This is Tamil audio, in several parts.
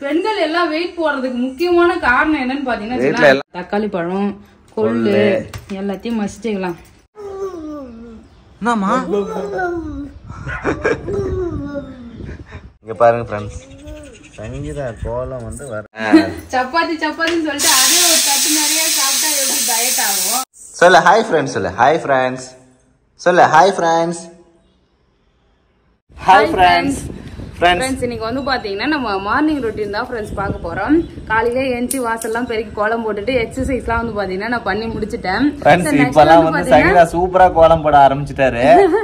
பெண்கள் எல்லாம் வெயிட் போடுறதுக்கு முக்கியமான காரணம் என்னன்னு பாத்தீங்கன்னா தக்காளி பழம் கொள்ளு எல்லாத்தையும் மசிச்சுக்கலாம். இங்க பாருங்க ஃப்ரெண்ட்ஸ், சங்கீதா கோலம் வந்து வர சப்பாத்தி சப்பாத்தின்னு சொல்லிட்டு அதே ஒரு தட்டு நிறைய சாப்பிட்டா எப்படி டயட் ஆகும்? சொல்ல ஹாய் ஃப்ரெண்ட்ஸ், சொல்ல ஹாய் ஃப்ரெண்ட்ஸ், சொல்ல hi friends, hi friends. Friends இன்னைக்கு வந்து பாத்தீங்கன்னா நம்ம மார்னிங் ரொட்டீன் தான் ஃப்ரெண்ட்ஸ் பார்க்க போறோம். காலையில எஞ்சி வாசல்லாம் பெருக்கி கோலம் போட்டுட்டு எக்ஸசைஸ்லாம் வந்து பாத்தீங்கன்னா நான் பண்ணி முடிச்சிட்டேன். ஃப்ரெண்ட்ஸ் இப்பலாம் வந்து சங்கீதா சூப்பரா கோலம் போட ஆரம்பிச்சிட்டாரு.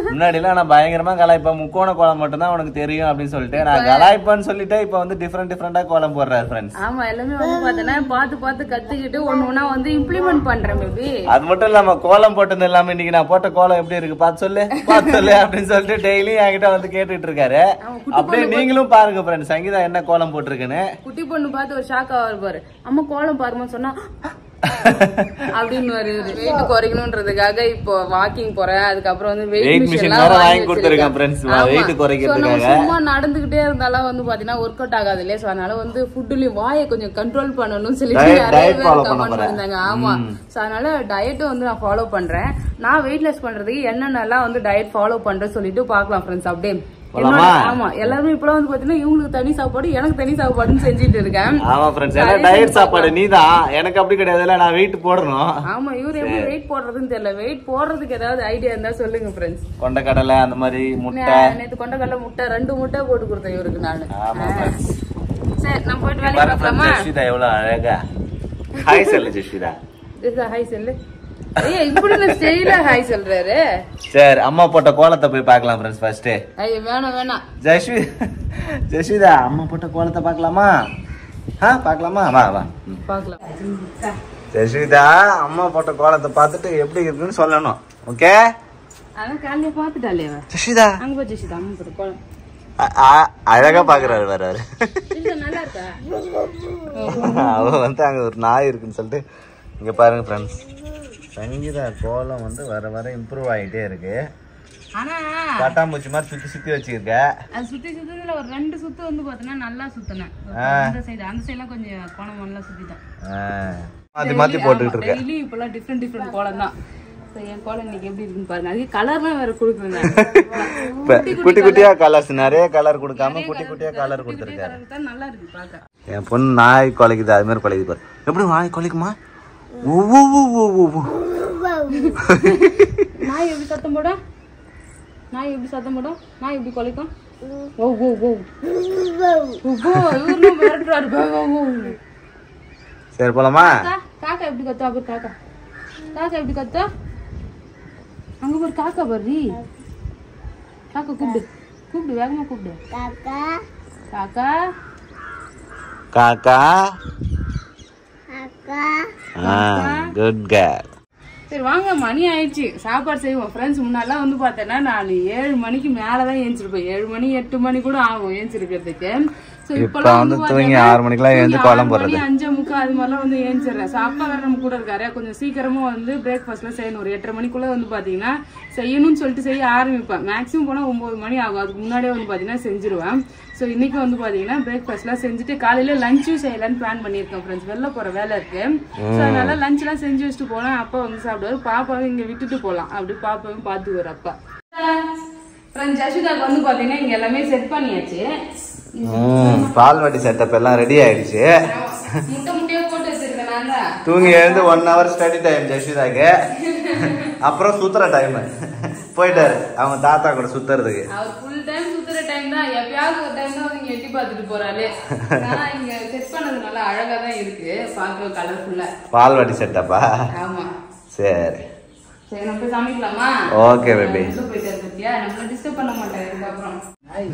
முன்னாடி எல்லாம் நான் பயங்கரமா கலாய்ப்பேன், முக்கோண கோலம் மட்டும் தான் உனக்கு தெரியும் அப்படின்னு சொல்லிட்டு நான் கலாய்ப்பேன்னு சொல்லிட்டு இப்ப வந்து டிஃபரெண்டா கோலம் போடுறாரு ஃப்ரெண்ட்ஸ். ஆமா, எல்லாமே வந்து பாத்தீங்கன்னா பார்த்து கத்துக்கிட்டு ஒண்ணு வந்து இம்ப்ளிமெண்ட் பண்றேன். மேபி அது மட்டும் இல்லாம கோலம் போட்டது இல்லாம இன்னைக்கு நான் போட்ட கோலம் எப்படி இருக்கு பார்த்து சொல்லு அப்படின்னு சொல்லிட்டு டெய்லி என்கிட்ட வந்து கேட்டுட்டு இருக்காரு. அப்படியே நீங்களும் பாருங்க ஃப்ரெண்ட்ஸ், சங்கீதா என்ன கோலம் போட்டிருக்குன்னு. குட்டி பொண்ணு பார்த்து ஒரு ஷாக்கா வருவாரு, அம்மா கோலம் பாருமா சொன்னா அப்படின்னு வெயிட் குறைக்கணும்ன்றதுக்காக இப்போ வாக்கிங் போறேன். அதுக்கப்புறம் வந்து வெயிட் மிஷின் வாங்கி கொடுத்துருக்கேன் ஃப்ரெண்ட்ஸ், வெயிட் குறைக்கிறதுக்காக. சும்மா நடந்துகிட்டே இருந்தாலும் வந்து பாத்தீங்கன்னா ஒர்க் அவுட் ஆகாது இல்லையா? சோ அதனால வந்து ஃபுட்லயும் வாயை கொஞ்சம் கண்ட்ரோல் பண்ணணும்னு சொல்லிட்டு நிறைய பேர் கமெண்ட் பண்ணிருந்தாங்க. ஆமா, சோ அதனால டயட்டும் வந்து நான் ஃபாலோ பண்றேன். நான் வெயிட் லாஸ் பண்றதுக்கு என்னென்னலாம் வந்து டயட் ஃபாலோ பண்றேன்னு சொல்லிட்டு பாக்கலாம் ஃப்ரெண்ட்ஸ். அப்படியே ஆமா, எல்லாரும் இப்ப வந்து பாத்தீங்கன்னா இவங்களுக்கு தனி சாப்பாடு எனக்கு தனி சாப்பாடுன்னு செஞ்சுட்டு இருக்கேன். ஆமா ஃப்ரெண்ட்ஸ், எல்லாம் டயட் சாப்பாடு நீதான், எனக்கு அப்படி கிடையாதுல, நான் வெயிட் போடணும். ஆமா, இவரு எப்படி வெயிட் போடுறதுன்னு தெரியல. வெயிட் போடுறதுக்கு ஏதாவது ஐடியா இருந்தா சொல்லுங்க ஃப்ரெண்ட்ஸ். கொண்டக்கடலை அந்த மாதிரி முட்டை, நேத்து கொண்டக்கடலை முட்டை 2 முட்டை போட்டு கொடுத்தேன் இவருக்கு நானு. சரி நம்ம போயிட்டு வேலைக்கு பார்க்கலாமா? ஜெஷிதா எவ்வளவு அழகா ஹாய் சொல்லு. ஜெஷிதா ஹாய் சொல்லு. இப்படி ஸ்டைலா ஹாய் சொல்றாரு. சரி, அம்மா போட்ட கோலத்தை போய் பார்க்கலாம் ஃப்ரெண்ட்ஸ். ஃபர்ஸ்ட் ஐயோ வேணாம் ஜெஷிதா அம்மா போட்ட கோலத்தை பார்க்கலாமா? பார்க்கலாமா? வா பார்க்கலாம். ஜெஷிதா அம்மா போட்ட கோலத்தை பார்த்துட்டு எப்படி இருக்குன்னு சொல்லணும். ஓகே, அதான் காலையில பாத்துட்டாலே ஜெஷிதா. அங்க போ ஜெஷிதா, அம்மா போட்ட கோலம் அழகா பாக்குறாரு வர்றாரு. நல்லா இருக்கா? அவ வந்து அங்க ஒரு நாய் இருக்குன்னு சொல்லிட்டு இங்க பாருங்க ஃப்ரெண்ட்ஸ், சங்கீதா கோலம் வந்து வர இம்ப்ரூவ் ஆகிட்டே இருக்கு. ஆனா பட்டாம்பூச்சி மாதிரி சுத்தி வச்சிருக்க. அது சுத்தல ஒரு 2 சுத்து வந்து பாத்தீங்கன்னா நல்லா சுத்தினேன். அந்த சைடுலாம் கொஞ்சம் கோலம் நல்லா சுத்திட்டேன். மாத்தி போட்டுக்கிட்டு இருக்க. டெய்லி இப்பெல்லாம் டிஃபரெண்ட் கோலம் தான். என் கோலம் இன்னைக்கு எப்படி இருக்குன்னு பாருங்க. அது கலர்லாம் வேற கொடுக்குறேன். குட்டியா கலர்ஸ், நிறைய கலர் கொடுக்காம குட்டியா கலர் கொடுத்துருக்காரு. நல்லா இருக்கு பாக்க. என் பொண்ணு நாய் குலைக்குது, அது மாதிரி குலைக்குது பாரு. எப்படி நாய் குலைக்குமா? நாய் எப்படி சத்தம் போடும்? நாய் எப்படி குலைக்கும்? சரி போலாமா? காக்கா எப்படி கத்தா? அப்புறம் காக்கா எப்படி கத்தா? அங்க ஒரு காக்கா பாரு. காக்கா கூப்பிடு வேகமா கூப்பிடு. காக்கா குட் கேர்ள். சரி வாங்க, மணி ஆயிடுச்சு, சாப்பாடு செய்வோம் ஃப்ரெண்ட்ஸ். முன்னாடிலாம் வந்து பார்த்தேன்னா நான் 7 மணிக்கு மேலதான் ஏஞ்சிருப்பேன். 7 மணி 8 மணி கூட ஆகும் ஏஞ்சிருக்கிறதுக்கு. இப்பெல்லாம் வந்து 6 மணிக்கெல்லாம் எழுந்து கோலம் போடுறது, 5:45 அது மாதிரிலாம் வந்து ஏஞ்சிடுறேன். அப்பா வேற நம்ம கூட இருக்காரு, கொஞ்சம் சீக்கிரமா வந்து பிரேக்ஃபாஸ்ட்லாம் செய்யணும். ஒரு 8:30 மணிக்குள்ள வந்து பாத்தீங்கன்னா செய்யணும்னு சொல்லிட்டு செய்ய ஆரம்பிப்பேன். மேக்ஸிமம் போனா 9 மணி ஆகும், அதுக்கு முன்னாடியே வந்து பாத்தீங்கன்னா செஞ்சிருவேன். ஸோ இன்னைக்கு வந்து பாத்தீங்கன்னா பிரேக்ஃபாஸ்ட்லாம் செஞ்சுட்டு காலையில லஞ்சும் செய்யலான்னு பிளான் பண்ணியிருக்கேன் ஃப்ரெண்ட்ஸ். வெளில போற வேலை இருக்கு. ஸோ அதனால லஞ்ச் எல்லாம் செஞ்சு வச்சுட்டு போனா அப்பா வந்து சாப்பிடுவாரு, பாப்பாவும் இங்க விட்டுட்டு போலாம், அப்படி பாப்பாவும் பாத்துக்குவாரு அப்பா. ஃப்ரெண்ட்ஸ் ஜெஷிதாக்கு வந்து பாத்தீங்கன்னா இங்க எல்லாமே செட் பண்ணியாச்சு. பால்வாடி செட்டப் எல்லாம் ரெடி ஆயிடுச்சு. முட்டையா போட்டு வச்சிருக்கேன். தூங்கி எழுந்து 1 hour ஸ்டடி டைம் ஜெஷிதாக்கு. அப்புறம் சுத்துற டைம் போயிட்டாரு அவங்க தாத்தா கூட சுத்துறதுக்கு. அவர் ஃபுல் டைம் சுத்துற டைம் தான், எப்பயாவது ஒரு டைம் தான் நீங்க எட்டி பார்த்துட்டு போறாரு. ஆனா இங்க செட் பண்ணது நல்லா அழகா தான் இருக்கு, பார்க்க கலர்ஃபுல்லா. பால்வாடி செட்டப்பா? ஆமா. சரி நம்ம போய் சமைக்கலாமா? Okay baby. போயிட்டாரு பத்தியா, நம்மள டிஸ்டர்ப் பண்ண மாட்டாரு. இதுக்கப்புறம்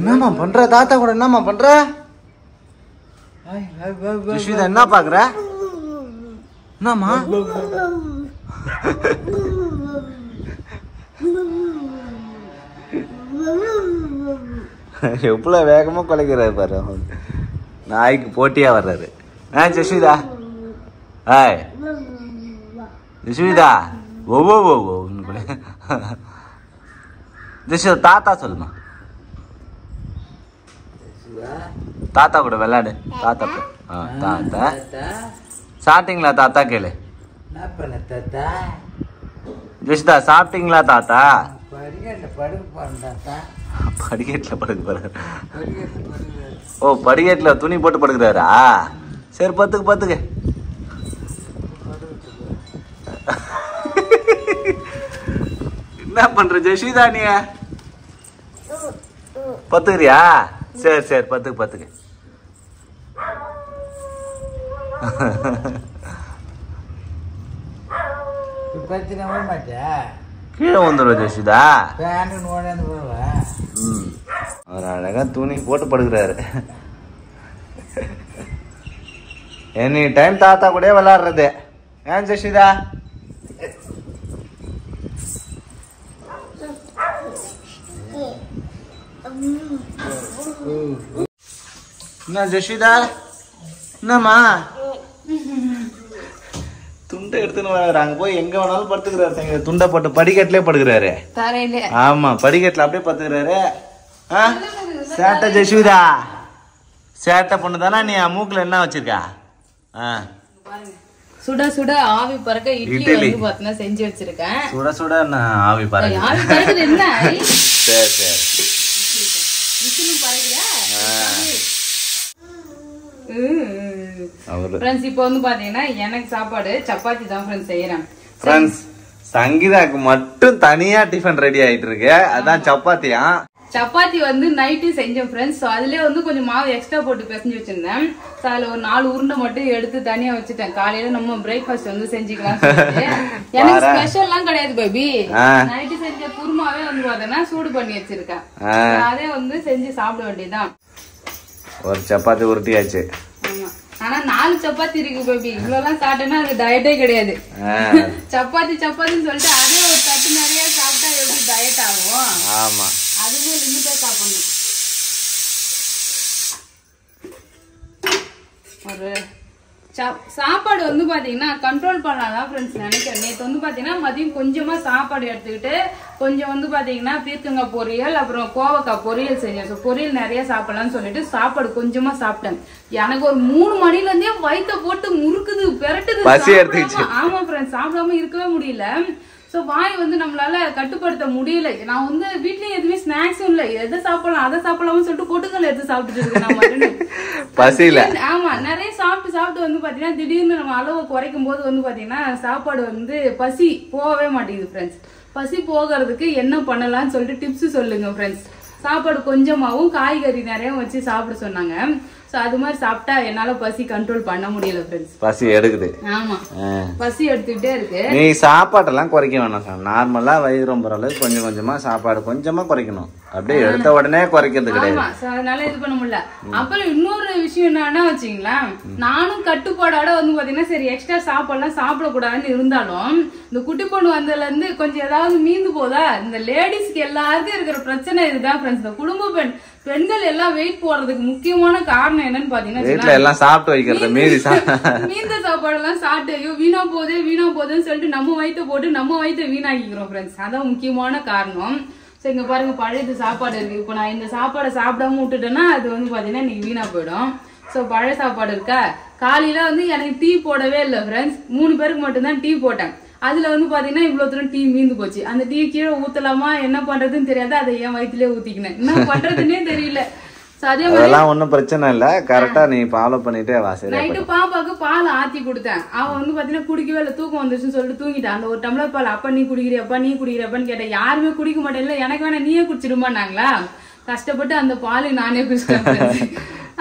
என்னம்மா பண்ற? தாத்தா கூட என்னம்மா பண்ற? ஜெஷிதா என்ன பாக்குற? என்னம்மா? எவ்வளவு வேகமா குலைக்கிறாரு பாரு, நாய்க்கு போட்டியா வர்றாரு. ஜெஷிதா ஜெஷிதா ஜெஷிதா தாத்தா சொல்லுமா. தாத்தா கூட விளையாடு. தாத்தா தாத்தா சாப்பிட்டீங்களா தாத்தா கேளு. ஜெஷிதா சாப்பிட்டீங்களா தாத்தா? படிக்கட்டுல படுக்க போறாரு. ஓ படிக்கட்டுல துணி போட்டு படுக்கிறாரா? சரி பத்துக்கு என்ன பண்ற ஜெஷிதா நீ? பத்துக்கிறியா? சரி பத்துக்கு கீழே வந்துடும் ஜெஷிதா. அவர் அழகா துணி போட்டு படுக்கிறாரு. எனி டைம் தாத்தா கூட விளையாடுறது. ஏன் ஜெஷிதா? என்ன ஜெஷிதா? என்னம்மா துண்டை எடுத்துன்னு வராரு. அங்க போய் எங்க வேணாலும் படுத்துக்கிறாரு. துண்டை போட்டு படிக்கட்டுலயே படுக்கிறாரு. ஆமா படிக்கட்டுல அப்படியே படுத்துக்கிறாரு. சேட்டை ஜெஷிதா சேட்டை பொண்ணுதானா நீ? மூக்குல என்ன வச்சிருக்கா? சுட சுட ஆவி பறக்க இட்லி வந்து பாத்தீங்கன்னா செஞ்சு வச்சிருக்கேன். சுட சுட ஆவி பறக்க. ஆவி பறக்குது என்ன? சரி விசிலும் பறக்குதா? ஃப்ரெண்ட்ஸ் இப்போ வந்து பாத்தீங்கன்னா எனக்கு சாப்பாடு சப்பாத்தி தான் ஃப்ரெண்ட்ஸ் செய்யறேன். ஃப்ரெண்ட்ஸ் சங்கீதாக்கு மட்டும் தனியா டிஃபன் ரெடி ஆயிட்டு இருக்கு. அதான் சப்பாத்தியா? சப்பாத்தி வந்து நைட்டு செஞ்சேன் ஃப்ரெண்ட்ஸ். ஸோ அதுலேயே வந்து கொஞ்சம் மாவு எக்ஸ்ட்ரா போட்டு பிசைஞ்சு வச்சிருந்தேன். ஸோ அதில் ஒரு 4 உருண்டை மட்டும் எடுத்து தனியாக வச்சுட்டேன். காலையில நம்ம பிரேக்ஃபாஸ்ட் வந்து செஞ்சுக்கலாம். எனக்கு ஸ்பெஷல்லாம் கிடையாது பேபி. நைட்டு செஞ்ச குருமாவே வந்து பார்த்தோன்னா சூடு பண்ணி வச்சிருக்கேன். அதே வந்து செஞ்சு சாப்பிட வேண்டியதுதான். ஒரு சப்பாத்தி உருட்டியாச்சு. ஆனா 4 சப்பாத்தி இருக்கு பேபி. இவ்வளவுலாம் சாப்பிட்டேன்னா அது டயட்டே கிடையாது. சப்பாத்தின்னு சொல்லிட்டு அதே ஒரு தட்டு நிறைய சாப்பிட்டா எப்படி டயட் ஆகும்? ஆமா அதுவே லிமிட்டா சாப்பிடணும். ஒரு சாப்பாடு வந்து பாத்தீங்கன்னா கண்ட்ரோல் பண்ணாதான் ஃப்ரெண்ட்ஸ் நினைக்கிறேன். நேற்று வந்து பாத்தீங்கன்னா மதியம் கொஞ்சமா சாப்பாடு எடுத்துக்கிட்டு கொஞ்சம் வந்து பாத்தீங்கன்னா பீர்க்கங்காய் பொரியல் அப்புறம் கோவக்காய் பொரியல் செஞ்சேன். ஸோ பொரியல் நிறைய சாப்பிடலாம்னு சொல்லிட்டு சாப்பாடு கொஞ்சமா சாப்பிட்டேன். எனக்கு ஒரு 3 மணில இருந்தே வயிற்ற போட்டு முறுக்குது பெரட்டுது. ஆமா ஃப்ரெண்ட்ஸ் சாப்பிடாம இருக்கவே முடியல. ஸோ வாய் வந்து நம்மளால கட்டுப்படுத்த முடியல. நான் வந்து வீட்லயும் எதுவுமே ஸ்நாக்ஸும் இல்லை. எதை சாப்பிடலாம் அதை சாப்பிடலாம்னு சொல்லிட்டு பொட்டுக்கல் எடுத்து சாப்பிட்டுட்டு இருக்கேன். ஆமா நிறைய சாப்பிட்டு வந்து பாத்தீங்கன்னா திடீர்னு நம்ம அளவை குறைக்கும் போது வந்து பாத்தீங்கன்னா சாப்பாடு வந்து பசி போகவே மாட்டேங்குது ஃப்ரெண்ட்ஸ். பசி போகிறதுக்கு என்ன பண்ணலாம்னு சொல்லிட்டு டிப்ஸ் சொல்லுங்க ஃப்ரெண்ட்ஸ். சாப்பாடு கொஞ்சமாவும் காய்கறி நிறைய வச்சு சாப்பிட சொன்னாங்க. சோ அது மாதிரி சாப்பிட்டா என்னால பசி கண்ட்ரோல் பண்ண முடியல ஃப்ரெண்ட்ஸ். பசி எடுக்குது. ஆமா பசி எடுத்துக்கிட்டே இருக்கு. நீ சாப்பாட்டெல்லாம் குறைக்க வேணாம் சார். நார்மலா வயிறு ரொம்ப அளவுக்கு கொஞ்சம் கொஞ்சமா சாப்பாடு கொஞ்சமா குறைக்கணும். அப்படியே எடுத்த உடனே குறைக்கிறது கிடையாது. அதனால இது பண்ண முடியல. அப்புறம் இன்னொரு விஷயம் என்னன்னா வச்சுங்களேன், நானும் கட்டுப்பாடோட வந்து பாத்தீங்கன்னா சரி எக்ஸ்ட்ரா சாப்பாடுலாம் சாப்பிடக்கூடாதுன்னு இருந்தாலும் இந்த குட்டி பொண்ணு வந்ததுல இருந்து கொஞ்சம் ஏதாவது மீந்து போதா. இந்த லேடிஸ்க்கு எல்லாருக்கும் இருக்கிற பிரச்சனை இதுதான் ஃப்ரெண்ட்ஸ். இந்த குடும்ப பெண்கள் எல்லாம் வெயிட் போடுறதுக்கு முக்கியமான காரணம் என்னன்னு பாத்தீங்கன்னா எல்லாம் சாப்பிட்டு வைக்கிறது. மீந்த சாப்பாடு எல்லாம் சாப்பிட்டு ஐயோ வீணா போகுதுன்னு சொல்லிட்டு நம்ம வயிற்ற போட்டு நம்ம வயிற்ற வீணாக்கிக்கிறோம் ஃப்ரெண்ட்ஸ். அதான் முக்கியமான காரணம். சோ இங்க பாருங்க பழைய சாப்பாடு இருக்கு. இப்போ நான் இந்த சாப்பாடை சாப்பிடாம விட்டுட்டேன்னா அது வந்து பாத்தீங்கன்னா இன்னைக்கு வீணா போயிடும். சோ பழைய சாப்பாடு இருக்கா. காலையில வந்து எனக்கு டீ போடவே இல்லை ஃப்ரெண்ட்ஸ். 3 பேருக்கு மட்டும்தான் டீ போட்டேன். அதுல வந்து பாத்தீங்கன்னா இவ்வளவு தூரம் டீ மீந்து போச்சு. அந்த டீ கீழே ஊத்தலாமா என்ன பண்றதுன்னு தெரியாது. அதை என் வயிற்றுலயே ஊத்திக்கினேன். என்ன பண்றதுன்னே தெரியல. அதெல்லாம் ஒண்ணும் பிரச்சனை இல்ல. கரெக்டா நீ ஃபாலோ பண்ணிட்டே வா. சரி நைட்டு பாப்பாக்கு பால் ஆத்தி கொடுத்தேன். அவன் வந்து பாத்தீங்கன்னா குடிக்கவே இல்லை. தூக்கம் வந்துச்சுன்னு சொல்லிட்டு தூங்கிட்டான். அந்த ஒரு டம்ளர் பால் அப்பா நீ குடிக்கிறியப்பான்னு கேட்டேன். யாருமே குடிக்க மாட்டேன். எனக்கு வேணா நீயே குடிச்சிடுமான்னாங்களா. கஷ்டப்பட்டு அந்த பால் நானே குடிச்சிட்டேன்.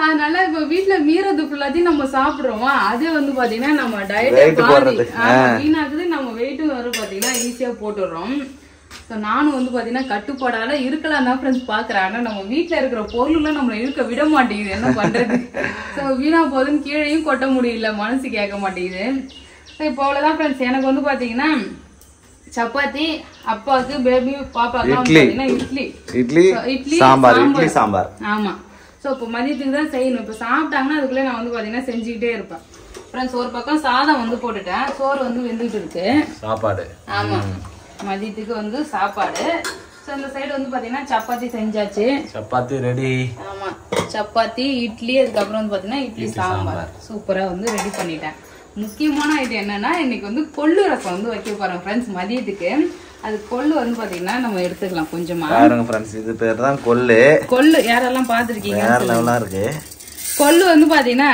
அதனால இப்ப வீட்டுல மீறது ஃபுல்லாத்தையும் நம்ம சாப்பிடுறோமா. அதே வந்து பாத்தீங்கன்னா நம்ம டயட் வீணாக்குது. நம்ம வெயிட்டும் வர பாத்தீங்கன்னா ஈஸியா போட்டுடுறோம். நானும் வந்து பாத்தீங்கன்னா கட்டுப்பாடால இருக்கலாம் தான் ஃப்ரெண்ட்ஸ் பாக்குறேன். ஆனா நம்ம வீட்டுல இருக்கிற பொருள்லாம் நம்மள இருக்க விட மாட்டேங்குது. என்ன பண்றது? சோ வீணா போகுதுன்னு கீழையும் கொட்ட முடியல. மனசு கேட்க மாட்டேங்குது. இப்போ அவ்வளவுதான் ஃப்ரெண்ட்ஸ். எனக்கு வந்து பாத்தீங்கன்னா சப்பாத்தி, அப்பாவுக்கு பேபி பாப்பாக்கு பாத்தீங்கன்னா இட்லி சாம்பார். ஆமா. சோ இப்போ மதியத்துக்கு தான் செய்யணும். இப்போ சாப்பிட்டாங்கன்னா அதுக்குள்ளே நான் வந்து பாத்தீங்கன்னா செஞ்சுக்கிட்டே இருப்பேன் ஃப்ரெண்ட்ஸ். ஒரு பக்கம் சாதம் வந்து போட்டுட்டேன். சோறு வந்து வெந்துட்டு இருக்கு. சாப்பாடு ஆமா மதியத்துக்கு வந்து சாப்பாடு. சோ இந்த சைடு வந்து பாத்தீங்கன்னா சப்பாத்தி செஞ்சாச்சு. சப்பாத்தி ரெடி. ஆமா சப்பாத்தி இட்லி அதுக்கப்புறம் வந்து பாத்தீங்கன்னா இட்லி சாம்பார் சூப்பரா வந்து ரெடி பண்ணிட்டேன். முக்கியமான ஐட்டம் என்னன்னா இன்னைக்கு வந்து கொள்ளு ரசம் வந்து வைக்க போறோம் ஃப்ரெண்ட்ஸ் மதியத்துக்கு. அது கொள்ளு வந்து பாத்தீங்கன்னா நம்ம எடுத்துக்கலாம் கொஞ்சமா. பாருங்க ஃப்ரெண்ட்ஸ், இது பேர் தான் கொள்ளு. கொள்ளு யாரெல்லாம் பாத்துருக்கீங்க? வேற லெவலா இருக்கு. கொள்ளு வந்து பாத்தீங்கன்னா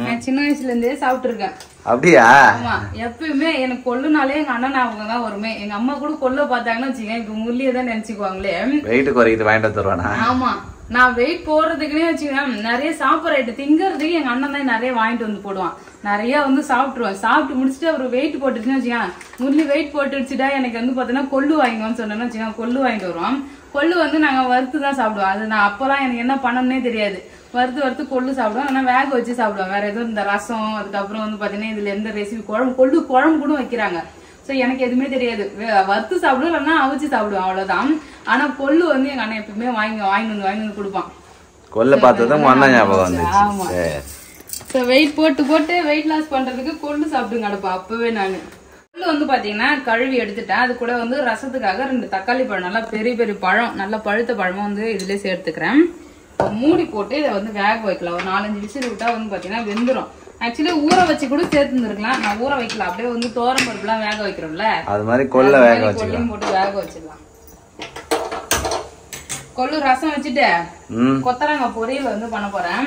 நான் சின்ன வயசுல இருந்தே சாப்பிட்டு இருக்கேன். அப்படியா? ஆமா, எப்பயுமே எனக்கு கொள்ளுனாலே எங்க அண்ணன் ஞாபகம் தான் வருமே. எங்க அம்மா கூட கொள்ளு பார்த்தாங்கன்னா வச்சுக்கேன் இப்ப முள்ளியதான் நினைச்சுக்குவாங்களே. வெயிட் குறைக்குது வாங்கிட்டு தருவானா? ஆமா, நான் வெயிட் போடுறதுக்குன்னே வச்சுக்கேன் நிறைய சாப்பிட்ற ஐட்டம் திங்கறதுக்கு எங்க அண்ணன் தான் நிறைய வாங்கிட்டு வந்து போடுவான். நிறைய வந்து சாப்பிட்டுருவேன். சாப்பிட்டு முடிச்சுட்டு அவர் வெயிட் போட்டுச்சுன்னு வச்சுக்கேன், முள்ளி வெயிட் போட்டுடுச்சுட்டா எனக்கு வந்து பாத்தீங்கன்னா கொள்ளு வாங்கிடுவோம்னு சொன்னேன்னு வச்சுக்கேன், கொள்ளு வாங்கிட்டு வருவோம். கொள்ளு வந்து நாங்க வறுத்து தான் சாப்பிடுவோம். அது நான் அப்பெல்லாம் எனக்கு என்ன பண்ணணும்னே தெரியாது. வறுத்து கொள்ளு சாப்பிடுவோம். ஆனா வேக வச்சு சாப்பிடுவோம். வேற எதுவும் இந்த ரசம் அதுக்கப்புறம் வந்து பாத்தீங்கன்னா இதுல எந்த ரெசிபி கொள்ளு குழம்பு கூட வைக்கிறாங்க. சோ எனக்கு எதுவுமே தெரியாது. வறுத்து சாப்பிடுவோம் இல்லைன்னா அவிச்சு சாப்பிடுவோம், அவ்வளவுதான். ஆனா கொள்ளு வந்து எங்க அண்ணன் எப்பவுமே வாங்கி வந்து கொடுப்பான். கொள்ளு பார்த்ததும் அண்ணன் ஞாபகம் வந்துச்சு. ஆமா, வெயிட் போட்டு வெயிட் லாஸ் பண்றதுக்கு கொள்ளு சாப்பிட்டு கிடப்பா அப்பவே நானு. கொள்ளு வந்து பாத்தீங்கன்னா கழுவி எடுத்துட்டேன். அது கூட வந்து ரசத்துக்காக 2 தக்காளி பழம், நல்லா பெரிய பெரிய பழம், நல்லா பழுத்த பழமா வந்து இதுல சேர்த்துக்கிறேன். மூடி போட்டு இதை வந்து வேக வைக்கலாம். ஒரு 4-5 விசில் விட்டா வந்து பாத்தீங்கன்னா வெந்துடும். ஆக்சுவலி ஊற வச்சு கூட சேர்த்துருக்கலாம். நான் ஊற வைக்கல, அப்படியே வந்து தோரம் பருப்பு எல்லாம் வேக வைக்கிறோம்ல அது மாதிரி கொள்ளு வேக வச்சுக்கலாம். போட்டு வேக வச்சிடலாம். கொள்ளு ரசம் வச்சுட்டு கொத்தரங்காய் பொரியல் வந்து பண்ண போறேன்.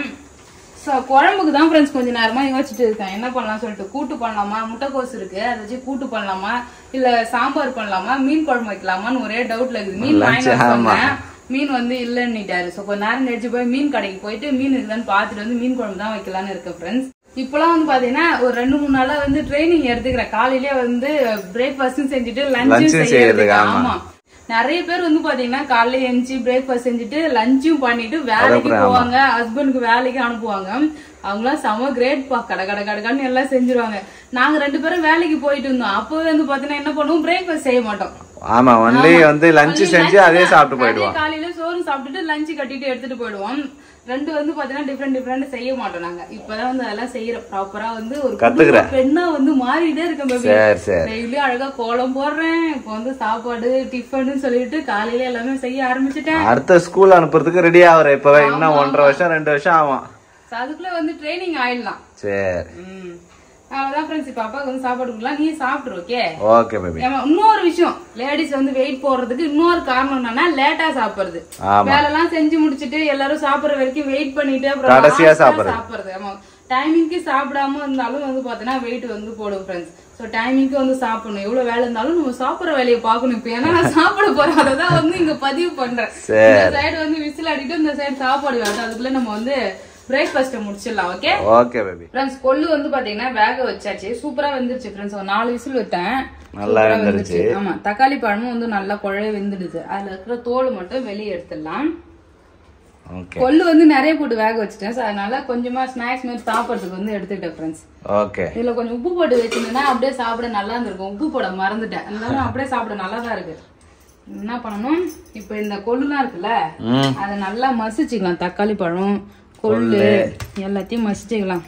சோ குழம்புக்கு தான் ஃப்ரெண்ட்ஸ் கொஞ்சம் நேரமா யோசிச்சுட்டு இருக்கேன் என்ன பண்ணலாம் சொல்லிட்டு. கூட்டு பண்ணலாமா, முட்டைக்கோஸ் இருக்கு அதை வச்சு கூட்டு பண்ணலாமா, இல்ல சாம்பார் பண்ணலாமா, மீன் குழம்பு வைக்கலாமான்னு ஒரே டவுட்ல இருக்குது. மீன் வாங்கிட்டு மீன் வந்து இல்லன்னுட்டாரு. சோ கொஞ்ச நேரம் கழிச்சு போய் மீன் கடைக்கு போயிட்டு மீன் இருக்குதான்னு பாத்துட்டு வந்து மீன் குழம்பு தான் வைக்கலான்னு இருக்கு ஃப்ரெண்ட்ஸ். இப்பெல்லாம் வந்து பாத்தீங்கன்னா ஒரு 2-3 நாளா வந்து ட்ரைனிங் எடுத்துக்கிறேன். காலையிலேயே வந்து பிரேக்ஃபாஸ்டும் செஞ்சுட்டு லஞ்சும் செய்யறதுக்கு. ஆமா, நிறைய பேர் வந்து பாத்தீங்கன்னா காலையில எழுந்துச்சு பிரேக்ஃபாஸ்ட் செஞ்சுட்டு லஞ்சும் பண்ணிட்டு வேலைக்கு போவாங்க, ஹஸ்பண்டுக்கு வேலைக்கு அனுப்புவாங்க. அவங்களாம் செம கிரேட் பா, கடன்னு எல்லாம் செஞ்சிருவாங்க. நாங்க 2 பேரும் வேலைக்கு போயிட்டு இருந்தோம். அப்பவே வந்து பாத்தீங்கன்னா என்ன பண்ணுவோம், பிரேக்ஃபாஸ்ட் செய்ய மாட்டோம். ஆமா, ஒன்லி வந்து லஞ்ச் செஞ்சு அதே சாப்பிட்டு போயிடுவோம். காலையில சோறு சாப்பிட்டுட்டு லஞ்ச் கட்டிட்டு எடுத்துட்டு போயிடுவோம். 2 வந்து பாத்தீங்கன்னா டிஃபரெண்ட் செய்ய மாட்டோம் நாங்க. இப்பதான் வந்து அதெல்லாம் செய்யறோம். ப்ராப்பரா வந்து ஒரு பெண்ணா வந்து மாறிட்டே இருக்கேன். டெய்லி அழகா கோலம் போடுறேன். இப்ப வந்து சாப்பாடு டிஃபன் சொல்லிட்டு காலையில எல்லாமே செய்ய ஆரம்பிச்சுட்டேன். அடுத்த ஸ்கூல் அனுப்புறதுக்கு ரெடி ஆகுறேன். இப்பவே இன்னும் 1.5 வருஷம் 2 வருஷம் ஆகும். அதுக்குள்ள வந்து ட்ரைனிங் ஆயிடலாம். சரி, அவ்வளவுதான் ஃப்ரெண்ட்ஸ். இப்ப அப்பாவுக்கு வந்து சாப்பாடு கொடுக்கலாம், நீ சாப்பிடு. Okay okay baby. இன்னொரு விஷயம், லேடிஸ் வந்து வெயிட் போடுறதுக்கு இன்னொரு காரணம் என்னன்னா லேட்டா சாப்பிடுறது. வேலை எல்லாம் செஞ்சு முடிச்சுட்டு எல்லாரும் சாப்பிடுற வரைக்கும் வெயிட் பண்ணிட்டு அப்புறம் கடைசியா சாப்பிடுறது. ஆமா, டைமிங்க்கு சாப்பிடாம இருந்தாலும் வந்து பாத்தீங்கன்னா வெயிட் வந்து போடும் ஃப்ரெண்ட்ஸ். சோ டைமிங்க்கு வந்து சாப்பிடணும். எவ்வளவு வேலை இருந்தாலும் நம்ம சாப்பிடுற வேலையை பாக்கணும். இப்ப ஏன்னா நான் சாப்பிட போறேன், அதான் வந்து இங்க பதிவு பண்றேன். இந்த சைடு வந்து விசில் அடிட்டு இந்த சைடு சாப்பாடு வேணும். அதுக்குள்ள நம்ம வந்து பிரேக்ஃபாஸ்ட் முடிச்சிடலாம். Okay okay baby. ஃப்ரெண்ட்ஸ், கொள்ளு வந்து பாத்தீங்கன்னா வேக வச்சாச்சு, சூப்பரா வெந்துருச்சு ஃப்ரெண்ட்ஸ். ஒரு 4 விசில் விட்டேன், நல்லா வெந்துருச்சு. ஆமா, தக்காளி பழமும் வந்து நல்லா குழைய வெந்துடுது. அதுல இருக்கிற தோல் மட்டும் வெளியே எடுத்துடலாம். கொள்ளு வந்து நிறைய போட்டு வேக வச்சுட்டேன், அதனால கொஞ்சமா ஸ்நாக்ஸ் மாதிரி சாப்பிடறதுக்கு வந்து எடுத்துக்கிட்டேன் ஃப்ரெண்ட்ஸ். ஓகே, இதுல கொஞ்சம் உப்பு போட்டு வச்சிருந்தேன்னா அப்படியே சாப்பிட நல்லா இருந்திருக்கும். உப்பு போட மறந்துட்டேன், அதனால அப்படியே சாப்பிட நல்லா தான் இருக்கு. என்ன பண்ணணும், இப்ப இந்த கொள்ளுலாம் இருக்குல்ல அதை நல்லா மசிச்சுக்கலாம். தக்காளி பழம் கொள்ளு எல்லாத்தையும் மசிச்சுக்கலாம்.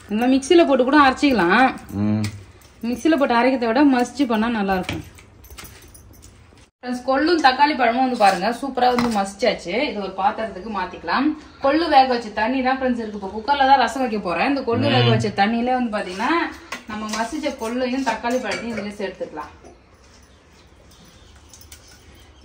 நல்லா மிக்சியில போட்டு கூட அரைச்சிக்கலாம். மிக்சியில போட்டு அரைக்கிறத விட மசிச்சு பண்ணா நல்லா இருக்கும். கொள்ளும் தக்காளி பழமும் வந்து பாருங்க சூப்பரா வந்து மசிச்சாச்சு. இது ஒரு பாத்திரத்துக்கு மாத்திக்கலாம். கொள்ளு வேக வச்ச தண்ணி தான் ஃப்ரெண்ட்ஸ் இருக்கு. இப்போ குக்கர்ல தான் ரசம் வைக்க போறேன். இந்த கொள்ளு வேக வச்ச தண்ணியில வந்து பாத்தீங்கன்னா நம்ம மசிச்ச கொள்ளையும் தக்காளி பழத்தையும் இதுல சேர்த்துக்கலாம்.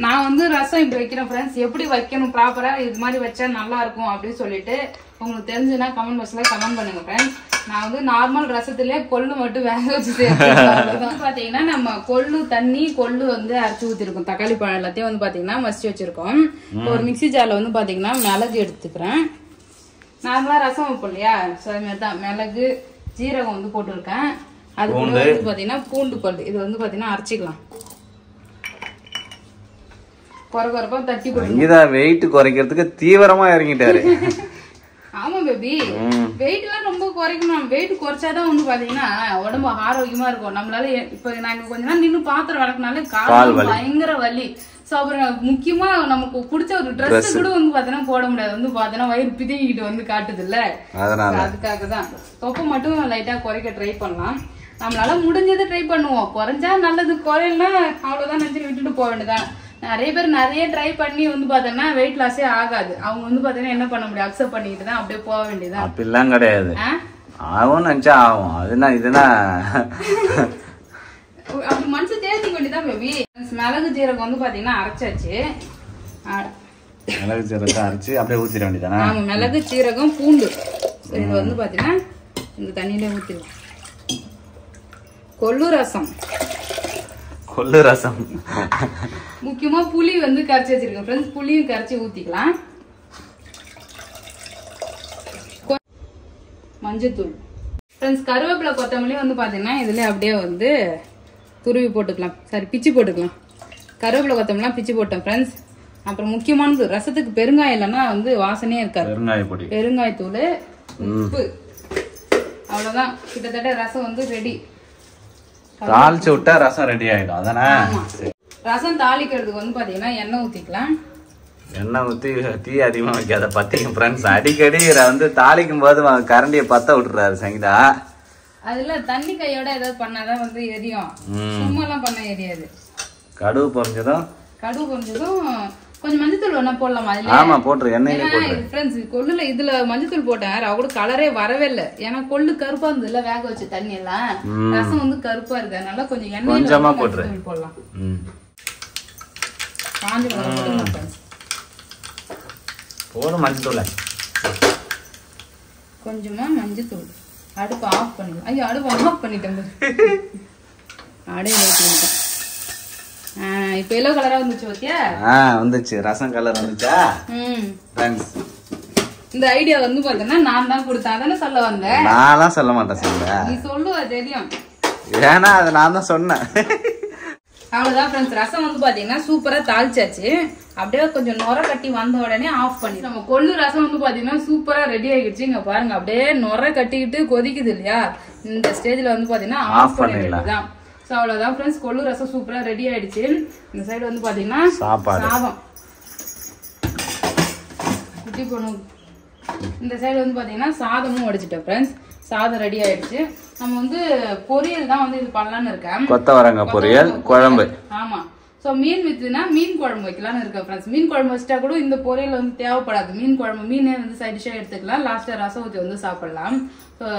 நான் வந்து ரசம் இப்படி வைக்கிறேன் ஃப்ரெண்ட்ஸ். எப்படி வைக்கணும் ப்ராப்பரா இது மாதிரி வச்சா நல்லா இருக்கும் அப்படின்னு சொல்லிட்டு உங்களுக்கு தெரிஞ்சுன்னா கமெண்ட் பாக்ஸ்ல கமெண்ட் பண்ணுங்க ஃப்ரெண்ட்ஸ். நான் வந்து நார்மல் ரசத்திலே கொள்ளு மட்டும் வேக வச்சு சேர்த்து பாத்தீங்கன்னா நம்ம கொள்ளு தண்ணி கொள்ளு வந்து அரைச்சு ஊத்திருக்கோம். தக்காளி பழம் எல்லாத்தையும் வந்து பாத்தீங்கன்னா மசிச்சு வச்சிருக்கோம். ஒரு மிக்சி ஜார்ல வந்து பாத்தீங்கன்னா மிளகு எடுத்துக்கிறேன். நார்மலா ரசம் வைப்போம் இல்லையா, அதே மாதிரி தான் மிளகு ஜீரகம் வந்து போட்டுருக்கேன். அது கூட வந்து பாத்தீங்கன்னா பூண்டு பல்லு இது வந்து பாத்தீங்கன்னா அரைச்சிக்கலாம். கொரகொரப்பா தட்டி போடுங்க. வெயிட் குறைக்கிறதுக்கு தீவிரமா இறங்கிட்டாரு. ஆமா பேபி, வெயிட் எல்லாம் ரொம்ப குறைக்கணும். வெயிட் குறைச்சாதான் வந்து பாத்தீங்கன்னா உடம்பு ஆரோக்கியமா இருக்கும். நம்மளால இப்ப நாங்க கொஞ்ச நாள் நின்று பாத்திரம் வளர்க்கனாலே கால் பயங்கர வலி. சோ அப்புறம் முக்கியமா நமக்கு பிடிச்ச ஒரு ட்ரெஸ் கூட வந்து பாத்தீங்கன்னா போட முடியாது. வந்து பாத்தீங்கன்னா வயிறு பிதிங்கிட்டு வந்து காட்டுது இல்ல, அதுக்காக தான் தொப்பை மட்டும் லைட்டா குறைக்க ட்ரை பண்ணலாம். நம்மளால முடிஞ்சதை ட்ரை பண்ணுவோம். குறைஞ்சா நல்லது, குறையலாம் அவ்வளவுதான் நினைச்சு விட்டுட்டு போக வேண்டியதான். நிறைய பேர் நிறைய ட்ரை பண்ணி வந்து பாத்தீங்கன்னா வெயிட் லாஸே ஆகாது. அவங்க வந்து பாத்தீங்கன்னா என்ன பண்ண முடியும், அக்செப்ட் பண்ணிட்டு தான் அப்படியே போக வேண்டியதுதான். அப்படிலாம் கிடையாது, ஆகும் நினைச்சா ஆகும். அதுனா இதுனா அப்படி மனசு தேர்த்திக்க வேண்டியதான் பேபி. மிளகு ஜீரகம் வந்து பாத்தீங்கன்னா அரைச்சாச்சு. மிளகு ஜீரகம் அரைச்சு அப்படியே ஊத்திட வேண்டியதானே? ஆமா, மிளகு சீரகம் பூண்டு இது வந்து பாத்தீங்கன்னா இந்த தண்ணியில ஊத்திடுவோம். கொள்ளு ரசம், கொள்ளு ரசம் முக்கியமா புளி வந்து கரைச்சி வச்சிருக்கேன் ஃப்ரெண்ட்ஸ். புளியும் கரைச்சி ஊத்திக்கலாம். மஞ்சத்தூள் ஃப்ரெண்ட்ஸ். கருவேப்பிலை கொத்தமல்லி வந்து பாத்தீங்கன்னா இதுல அப்படியே வந்து துருவி போட்டுக்கலாம், சாரி பிச்சு போட்டுக்கலாம். கருவேப்பிலை கொத்தமல்லாம் பிச்சு போட்டேன் ஃப்ரெண்ட்ஸ். அப்புறம் முக்கியமானது ரசத்துக்கு பெருங்காயம் இல்லைன்னா வந்து வாசனையே இருக்காது. பெருங்காயத்தூள், உப்பு, அவ்வளவுதான். கிட்டத்தட்ட ரசம் வந்து ரெடி. தாளிச்சு விட்டா ரசம் ரெடி ஆயிடும். அதானே? ரசம் தாளிக்கிறதுக்கு வந்து பாத்தீங்கன்னா எண்ணெய் ஊத்திக்கலாம். எண்ணெய் ஊத்தி தீ அதிகமா வைக்காத பத்திங்க ஃப்ரெண்ட்ஸ். அடிக்கடி வந்து தாளிக்கும் போது கரண்டியை பத்த விட்டுறாரு சங்கீதா. அதுல தண்ணி கையோட ஏதாவது பண்ணாதான் வந்து எரியும், சும்மா எல்லாம் பண்ண எரியாது. கடுகு பொரிஞ்சதும் கொஞ்சம் மஞ்சத்தூள் வேணா போடலாமா? ஆமா போட்டுரு, எண்ணெயில போட்டுரு ஃப்ரெண்ட்ஸ். கொள்ளுல இதுல மஞ்சத்தூள் போட்டேன், அவ கலரே வரவே இல்ல. ஏன்னா கொள்ளு கருப்பா இருந்தது இல்ல, வேக வச்ச தண்ணி எல்லாம். ரசம் வந்து கருப்பா இருக்கு, அதனால கொஞ்சம் எண்ணெயில போட்டுரு போடலாம். காஞ்ச மிளகாய் போதும், மஞ்சத்தூள் கொஞ்சமா மஞ்சத்தூள். அடுப்பு ஆஃப் பண்ணிடலாம். ஐயோ, அடுப்பு ஆஃப் பண்ணிட்டேன். அடையில இப்ப எல்லோ கலரா வந்துச்சு பாத்தியா? வந்துச்சு, ரசம் கலர் வந்துச்சா? இந்த ஐடியா வந்து பாத்தீங்கன்னா நான் தான் கொடுத்தேன், அதானே சொல்ல வந்தேன். நான்லாம் சொல்ல மாட்டேன் சொல்ல, நீ சொல்லுவ தெரியும். ஏன்னா அதை நான் தான் சொன்னேன். அவ்வளவுதான் ஃப்ரெண்ட்ஸ். ரசம் வந்து பாத்தீங்கன்னா சூப்பரா தாளிச்சாச்சு. அப்படியே கொஞ்சம் நுர கட்டி வந்த உடனே ஆஃப் பண்ணி நம்ம கொள்ளு ரசம் வந்து பாத்தீங்கன்னா சூப்பரா ரெடி ஆகிடுச்சு. இங்க பாருங்க, அப்படியே நுர கட்டிக்கிட்டு கொதிக்குது இல்லையா? இந்த ஸ்டேஜ்ல வந்து பாத்தீங்கன்னா ஆஃப் பண்ணிடலாம். அவ்வளவுதான் ஃப்ரெண்ட்ஸ், கொள்ளு ரசம் சூப்பரா ரெடி ஆயிடுச்சு. இந்த சைடு வந்து பாத்தீங்கன்னா சாதம் குட்டி பொண்ணு. இந்த சைடு வந்து பாத்தீங்கன்னா சாதமும் வடிச்சிட்டேன் ஃப்ரெண்ட்ஸ். சாதம் ரெடி ஆயிடுச்சு. நம்ம வந்து பொரியல் தான் வந்து இது பண்ணலான்னு இருக்கேன். கொத்தவரங்காய் பொரியல் குழம்பு. ஆமா, சோ மீன் வித்துனா மீன் குழம்பு வைக்கலாம்னு இருக்கேன் ஃப்ரெண்ட்ஸ். மீன் குழம்பு வச்சிட்டா கூட இந்த பொரியல் வந்து தேவைப்படாது. மீன் குழம்பு மீனே வந்து சைட் டிஷ்ஷா எடுத்துக்கலாம். லாஸ்டா ரசம் ஊற்றி வந்து சாப்பிடலாம்.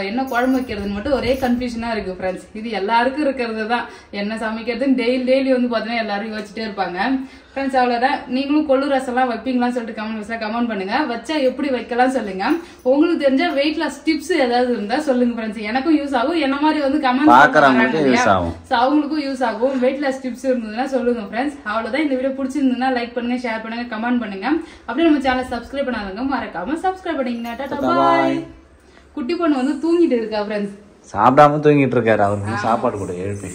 என்ன குழம்பு வைக்கிறதுன்னு மட்டும் ஒரே கன்ஃபியூஷனா இருக்கு ஃப்ரெண்ட்ஸ். இது எல்லாருக்கும் இருக்கிறது தான். என்ன சமைக்கிறதுன்னு டெய்லி வந்து பாத்தீங்கன்னா எல்லாரும் யோசிச்சுட்டே இருப்பாங்க ஃப்ரெண்ட்ஸ். அவ்வளவுதான். நீங்களும் கொள்ளு ரசம் எல்லாம் வைப்பீங்களான்னு சொல்லிட்டு கமெண்ட் பண்ணுங்க. வச்சா எப்படி வைக்கலாம் சொல்லுங்க. உங்களுக்கு தெரிஞ்ச வெயிட் லாஸ் டிப்ஸ் ஏதாவது இருந்தா சொல்லுங்க ஃப்ரெண்ட்ஸ். எனக்கும் யூஸ் ஆகும், என்ன மாதிரி வந்து கமெண்ட் அவங்களுக்கும் யூஸ் ஆகும். வெயிட் லாஸ் டிப்ஸ் இருந்ததுன்னா சொல்லுங்க ஃப்ரெண்ட்ஸ். அவ்வளவுதான். இந்த வீடியோ பிடிச்சிருந்ததுன்னா லைக் பண்ணுங்க, ஷேர் பண்ணுங்க, கமெண்ட் பண்ணுங்க. அப்படியே நம்ம சேனல் சப்ஸ்கிரைப் பண்ணாதவங்க மறக்காம சப்ஸ்கிரைப் பண்ணிங்க. குட்டி பொண்ணு வந்து தூங்கிட்டு இருக்கா ஃப்ரெண்ட்ஸ். சாப்பிடாம தூங்கிட்டு இருக்காரு. அவருக்கு சாப்பாடு கூட எழுப்பி